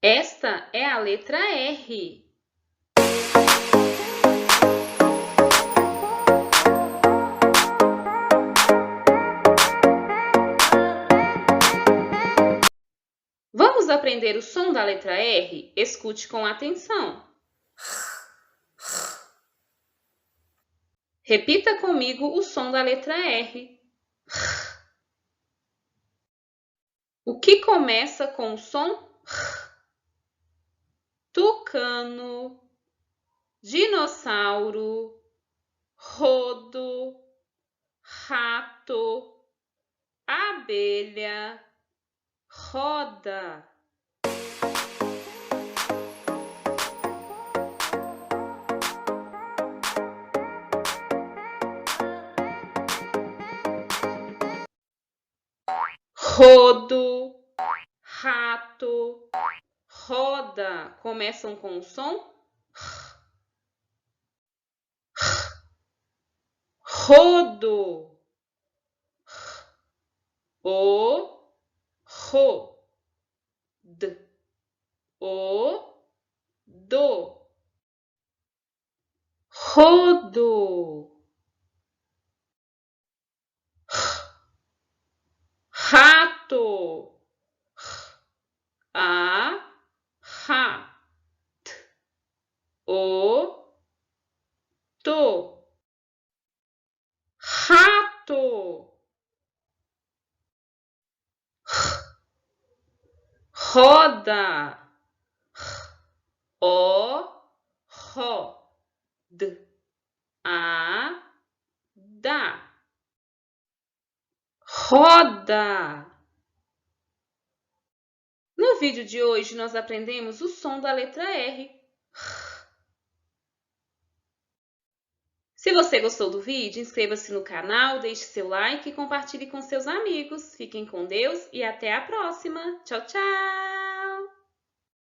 Esta é a letra R. Vamos aprender o som da letra R? Escute com atenção. Repita comigo o som da letra R. O que começa com o som R? Tucano, dinossauro, rodo, rato, abelha, roda. Rodo, rato, roda começam com o som R. Rodo. O, ro, d, o, do. Rodo. Rato. A, ra, t, o, to. Rato. Roda. O, ro, d, a, da. Roda. No vídeo de hoje, nós aprendemos o som da letra R. Se você gostou do vídeo, inscreva-se no canal, deixe seu like e compartilhe com seus amigos. Fiquem com Deus e até a próxima. Tchau, tchau!